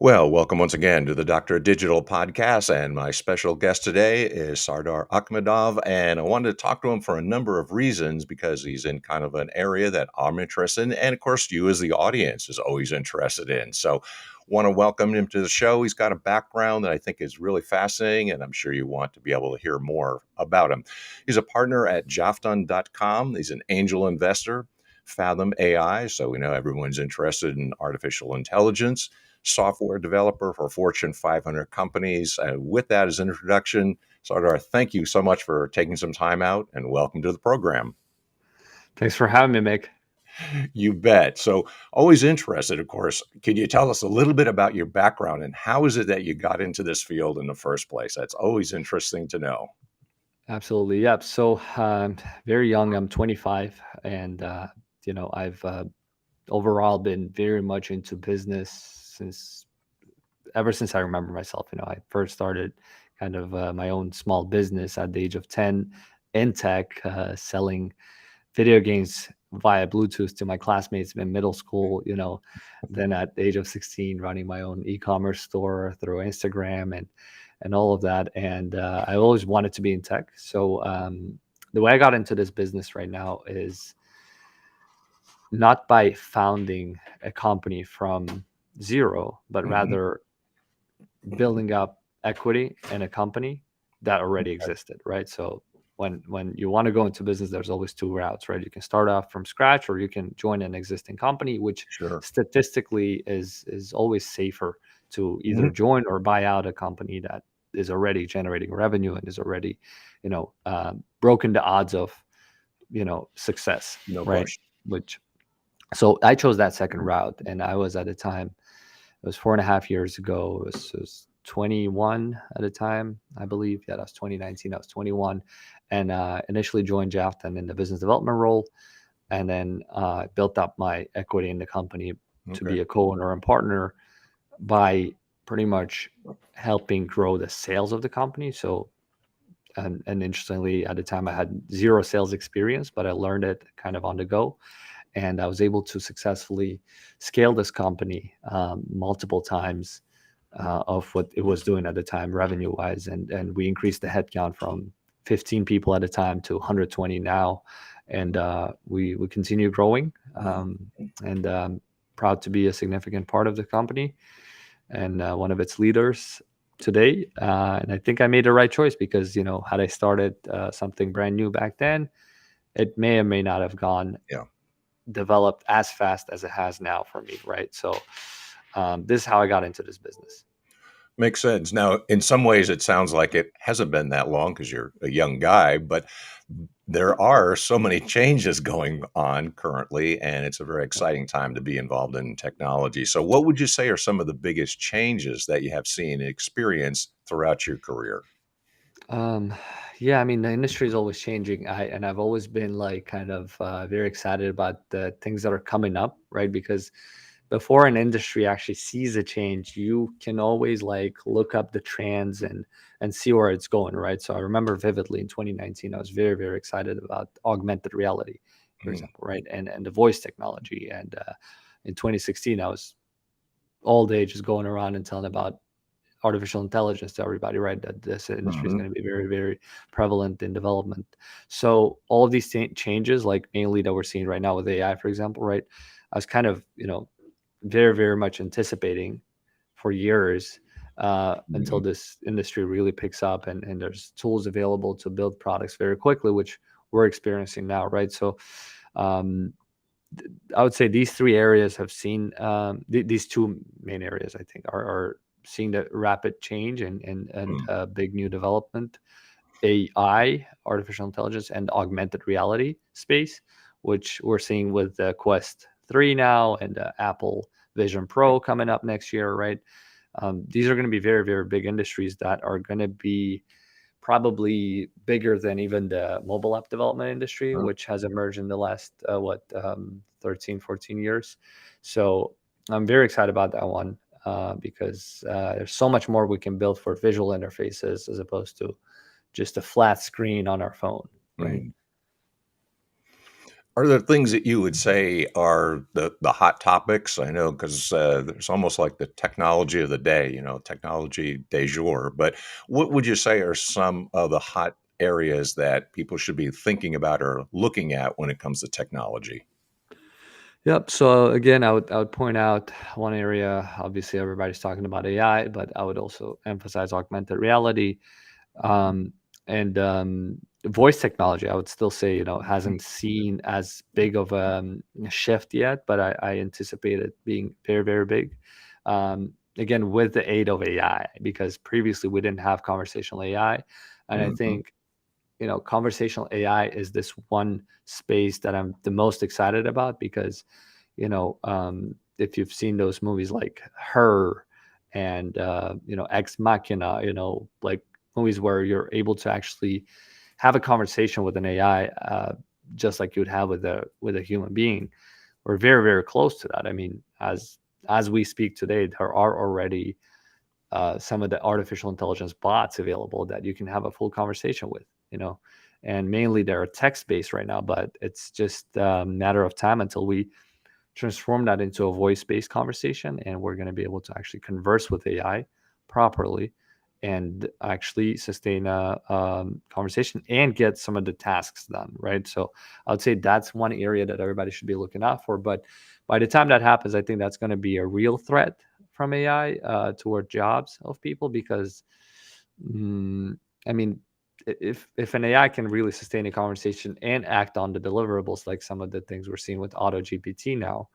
Well, welcome once again to the Doctor of Digital podcast. And my special guest today is Sardor Akhmedov. And I wanted to talk to him for a number of reasons because he's in kind of an area that I'm interested in. And of course, you as the audience is always interested in. So, want to welcome him to the show. He's got a background that I think is really fascinating, and I'm sure you want to be able to hear more about him. He's a partner at Jafton.com. He's an angel investor, Fathom AI. So, we know everyone's interested in artificial intelligence, software developer for Fortune 500 companies. With that as an introduction, Sardar, thank you so much for taking some time out and welcome to the program. Thanks for having me, Mick. You bet. So, always interested, of course. Can you tell us a little bit about your background and how is it that you got into this field in the first place? That's always interesting to know. Absolutely. Yep. So, very young. I'm 25, and I've overall been very much into business since ever since I remember myself. I first started kind of my own small business at the age of 10 in tech, selling video games via Bluetooth to my classmates in middle school. Then at the age of 16, running my own e-commerce store through Instagram and all of that. And I always wanted to be in tech. So the way I got into this business right now is not by founding a company from zero, but Mhm. rather building up equity in a company that already existed, right? So when you want to go into business, there's always two routes, right? You can start off from scratch, or you can join an existing company, which Sure. statistically is always safer to either Mhm. join or buy out a company that is already generating revenue and is already, broken the odds of success, No right? question. Which so I chose that second route, and I was at the time it was 4.5 years ago. It was 21 at the time, I believe. Yeah, that was 2019. I was 21, and initially joined Jafton in the business development role, and then built up my equity in the company to Okay. be a co-owner and partner by pretty much helping grow the sales of the company. So, and interestingly, at the time I had zero sales experience, but I learned it kind of on the go, and I was able to successfully scale this company multiple times of what it was doing at the time, revenue wise, and we increased the headcount from 15 people at a time to 120 now, and we continue growing, and proud to be a significant part of the company and one of its leaders today. And I think I made the right choice because had I started something brand new back then, it may or may not have gone Yeah. developed as fast as it has now for me, right? So this is how I got into this business. Makes sense. Now, in some ways, it sounds like it hasn't been that long because you're a young guy, but there are so many changes going on currently, and it's a very exciting time to be involved in technology. So, what would you say are some of the biggest changes that you have seen and experienced throughout your career? Um, yeah, I mean the industry is always changing. I've always been like kind of very excited about the things that are coming up, right? Because before an industry actually sees a change, you can always like look up the trends and see where it's going, right? So I remember vividly in 2019, I was very very excited about augmented reality, for Mm. example, right? And the voice technology. And in 2016, I was all day just going around and telling about artificial intelligence to everybody, right? That this industry is Mhm. going to be very, very prevalent in development. So all of these changes, like mainly that we're seeing right now with AI, for example, right? I was kind of, very, very much anticipating for years until Mhm. this industry really picks up and there's tools available to build products very quickly, which we're experiencing now, right? So um, I would say these three areas have seen these two main areas. I think are seeing the rapid change and Mm. big new development. AI, artificial intelligence, and augmented reality space, which we're seeing with the Quest 3 now and the Apple Vision Pro coming up next year, right? These are going to be very, very big industries that are going to be probably bigger than even the mobile app development industry, Uh, which has emerged in the last 13, 14 years. So I'm very excited about that one because there's so much more we can build for visual interfaces as opposed to just a flat screen on our phone, right? mm. Are there things that you would say are the hot topics? I know because there's almost like the technology of the day, technology du jour. But what would you say are some of the hot areas that people should be thinking about or looking at when it comes to technology? Yep. So again, I would point out one area. Obviously, everybody's talking about AI, but I would also emphasize augmented reality, um, and voice technology. I would still say hasn't seen as big of a shift yet, but I anticipate it being very very big. Again, with the aid of AI, because previously we didn't have conversational AI, and I Mhm. think conversational AI is this one space that I'm the most excited about because, if you've seen those movies like Her and Ex Machina, like movies where you're able to actually have a conversation with an AI, just like you would have with a human being. We're very very close to that. I mean, as we speak today, there are already some of the artificial intelligence bots available that you can have a full conversation with, and mainly they're text based right now, but it's just a matter of time until we transform that into a voice based conversation and we're going to be able to actually converse with AI properly and actually sustain a conversation and get some of the tasks done, right? So I would say that's one area that everybody should be looking out for. But by the time that happens, I think that's going to be a real threat from AI toward jobs of people because, mm, I mean, if an AI can really sustain a conversation and act on the deliverables, like some of the things we're seeing with Auto GPT now,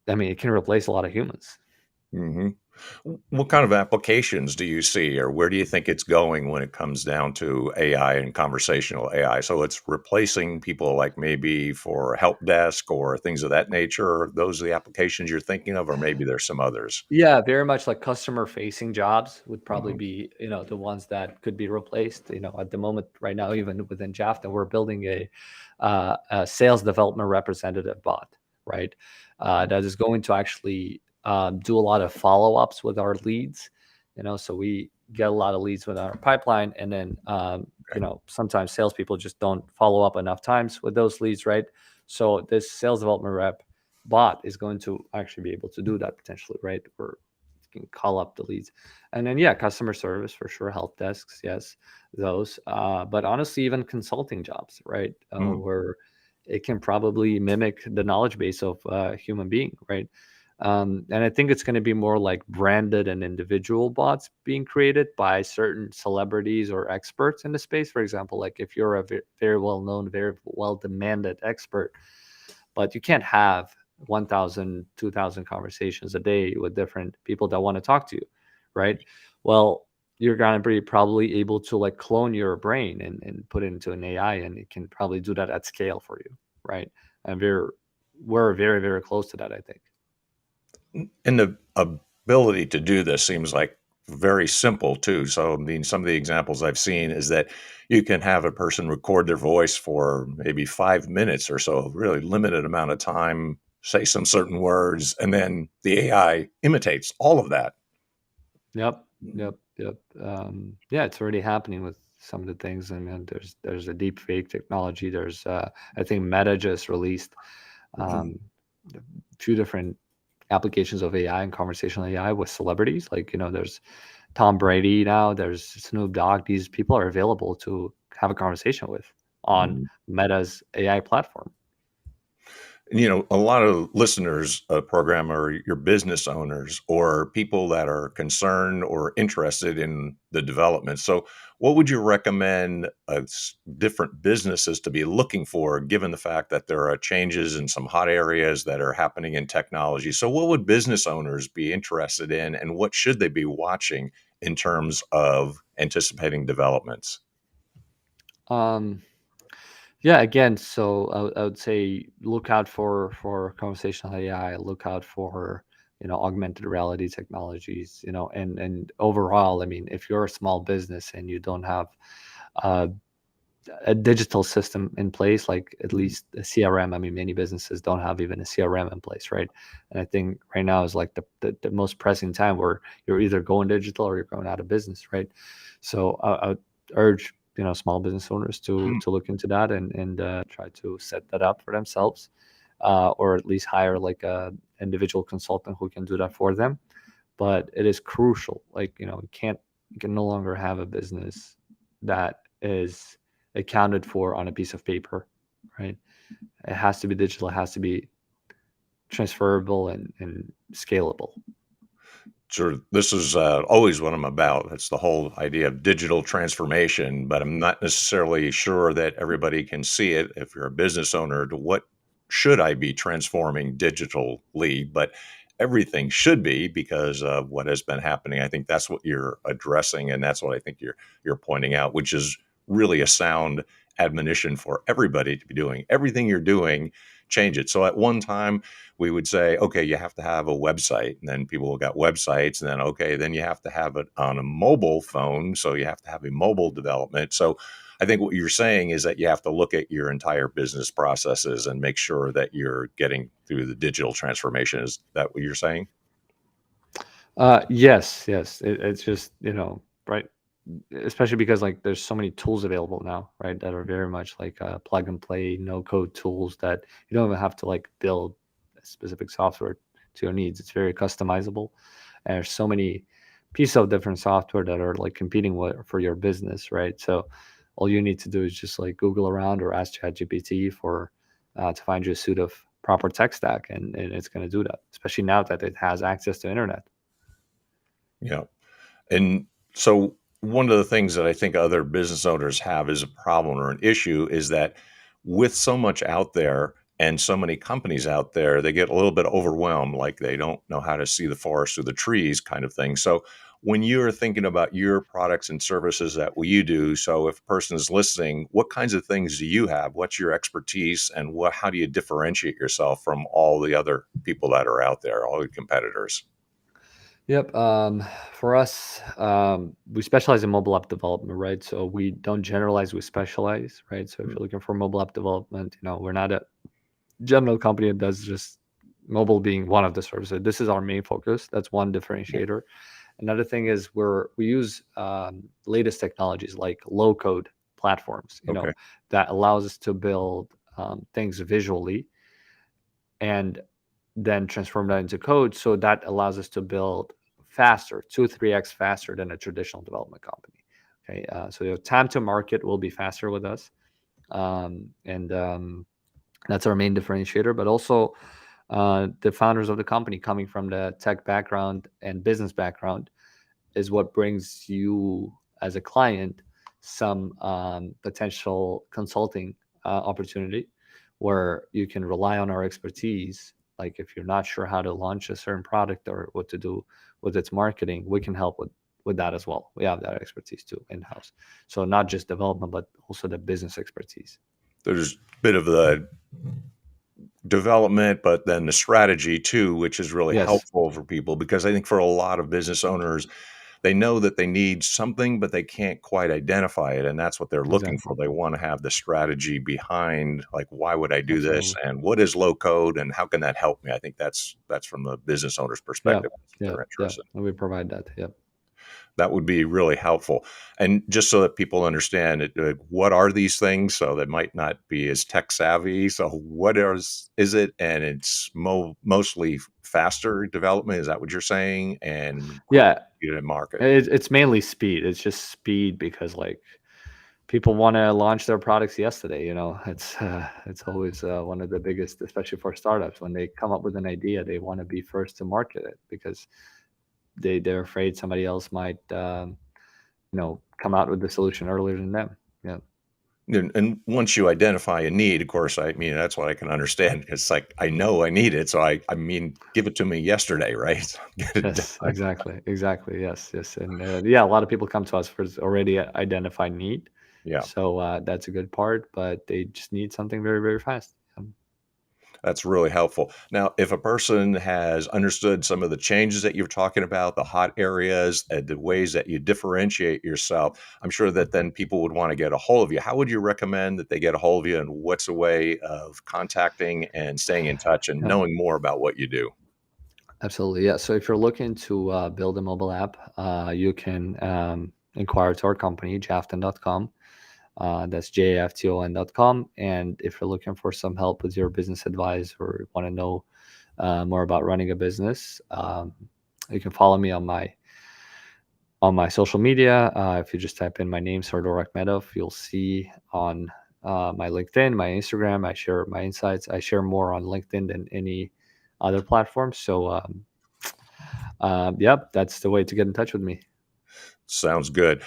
I mean, it can replace a lot of humans. Mhm. What kind of applications do you see, or where do you think it's going when it comes down to AI and conversational AI? So it's replacing people like maybe for help desk or things of that nature. Are those the applications you're thinking of, or maybe there's some others? Yeah, very much like customer facing jobs would probably Mhm. be, the ones that could be replaced. At the moment, right now, even within Jafta, we're building a sales development representative bot, right? That is going to actually do a lot of follow ups with our leads. So we get a lot of leads with our pipeline, and then Okay. sometimes salespeople just don't follow up enough times with those leads, right? So this sales development rep bot is going to actually be able to do that potentially, right? Where you can call up the leads. And then, yeah, customer service for sure, help desks, yes, those. But honestly, even consulting jobs, right? Mm. Where it can probably mimic the knowledge base of a human being, right? And I think it's going to be more like branded and individual bots being created by certain celebrities or experts in the space. For example, like if you're a very well known, very well demanded expert, but you can't have 1,000, 2,000 conversations a day with different people that want to talk to you, right? Well, you're going to be probably able to like clone your brain and put it into an AI, and it can probably do that at scale for you, right? And we're very very close to that, I think. And the ability to do this seems like very simple too. So, I mean, some of the examples I've seen is that you can have a person record their voice for maybe 5 minutes or so, really limited amount of time, say some certain words, and then the AI imitates all of that. Yep, yep. Yeah, it's already happening with some of the things. And then there's a deep fake technology. There's I think Meta just released Mhm. um, a few different applications of AI and conversational AI with celebrities. Like, there's Tom Brady now, there's Snoop Dogg. These people are available to have a conversation with on Mhm. Meta's AI platform. A lot of listeners program are your business owners or people that are concerned or interested in the development. So, what would you recommend different businesses to be looking for, given the fact that there are changes in some hot areas that are happening in technology? So, what would business owners be interested in, and what should they be watching in terms of anticipating developments? Um, Yeah, again, so I would say look out for conversational AI, look out for augmented reality technologies, and overall, I mean, if you're a small business and you don't have uh, a digital system in place, like at Mhm. least a CRM. I mean, many businesses don't have even a CRM in place, right? And I think right now is like the most pressing time where you're either going digital or you're going out of business, right? So I would urge small business owners to Hmm. look into that and try to set that up for themselves, or at least hire like a individual consultant who can do that for them. But it is crucial. Like, you can no longer have a business that is accounted for on a piece of paper, right? It has to be digital. It has to be transferable and scalable. Sure. This is always what I'm about. That's the whole idea of digital transformation, but I'm not necessarily sure that everybody can see it. If you're a business owner, to what should I be transforming digitally? But everything should be because of what has been happening. I think that's what you're addressing, and that's what I think you're pointing out, which is really a sound admonition for everybody to be doing. Everything you're doing, change it. So at one time, we would say, okay, you have to have a website. And then people got websites. And then, okay, then you have to have it on a mobile phone. So you have to have a mobile development. So I think what you're saying is that you have to look at your entire business processes and make sure that you're getting through the digital transformation. Is that what you're saying? Yes, yes. It's just, right. Especially because like there's so many tools available now, right? That are very much like plug and play, no code tools that you don't even have to like build a specific software to your needs. It's very customizable. And there's so many pieces of different software that are like competing for your business, right? So all you need to do is just like Google around or ask ChatGPT for to find you a suit of proper tech stack, and it's going to do that. Especially now that it has access to internet. Yeah. And so one of the things that I think other business owners have is a problem or an issue is that with so much out there and so many companies out there, they get a little bit overwhelmed, like they don't know how to see the forest through the trees kind of thing. So when you're thinking about your products and services that you do, so if a person is listening, what kinds of things do you have? What's your expertise and how do you differentiate yourself from all the other people that are out there, all the competitors? Yep. For us, we specialize in mobile app development, right? So we don't generalize, we specialize, right? So if you're looking for mobile app development, we're not a general company that does just mobile being one of the services. This is our main focus. That's one differentiator. Another thing is we use latest technologies like low code platforms, Okay. that allows us to build things visually and then transform that into code. So that allows us to build faster, 3x faster than a traditional development company. Okay, so your time to market will be faster with us, and that's our main differentiator. But also, the founders of the company coming from the tech background and business background is what brings you as a client some potential consulting opportunity where you can rely on our expertise. Like if you're not sure how to launch a certain product or what to do with its marketing, we can help with that as well. We have that expertise too in house. So not just development, but also the business expertise. There's a bit of the development, but then the strategy too, which is really Yes, helpful for people because I think for a lot of business owners, they know that they need something, but they can't quite identify it. And that's what they're looking exactly. for. They want to have the strategy behind, like, why would I do this? Absolutely. And what is low code? And how can that help me? I think that's from the business owner's Yeah. perspective. That's what Yeah. they're Yeah. interested in. And we provide that. Yep. That would be really helpful. And just so that people understand it, what are these things? So they might not be as tech savvy. So what is it? And it's mostly faster development. Is that what you're saying? And quick Yeah. speed in market. It's mainly speed. It's just speed because like people want to launch their products yesterday. It's always one of the biggest, especially for startups. When they come up with an idea, they want to be first to market it because they're afraid somebody else might come out with the solution earlier than them. Yeah. And once you identify a need, of course, I mean, that's what I can understand. It's like, I know I need it. So I mean, give it to me yesterday, right? So get it Yes. done. Exactly. Exactly. Yes. Yes. And yeah, a lot of people come to us for already identified need. Yeah. So that's a good part, but they just need something very, very fast. That's really helpful. Now, if a person has understood some of the changes that you're talking about, the hot areas, the ways that you differentiate yourself, I'm sure that then people would want to get a hold of you. How would you recommend that they get a hold of you, and what's a way of contacting and staying in touch and Yep. knowing more about what you do? Absolutely. Yeah. So if you're looking to build a mobile app, you can inquire to our company, jafton.com. That's jafton.com. And if you're looking for some help with your business advice or want to know more about running a business, you can follow me on my social media. If you just type in my name, Sardor Akhmedov, you'll see on my LinkedIn, my Instagram. I share my insights. I share more on LinkedIn than any other platform. So, yep, that's the way to get in touch with me. Sounds good.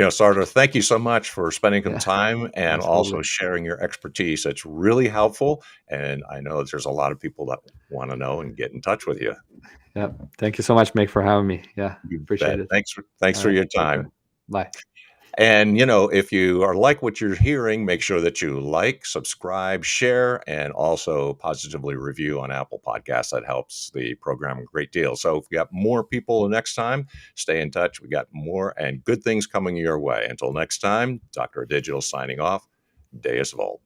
Sardar, thank you so much for spending some Yeah, time and also absolutely. sharing your expertise. It's really helpful. And I know there's a lot of people that want to know and get in touch with you. Yep. Thank you so much, Mick, for having me. Yeah, You appreciate bet. it. Thanks All for right. your Take care. time. Bye. And, if you are like what you're hearing, make sure that you like, subscribe, share, and also positively review on Apple Podcasts. That helps the program a great deal. So if we got more people the next time, stay in touch. We got more and good things coming your way. Until next time, Dr. Digital signing off. Deus Volt.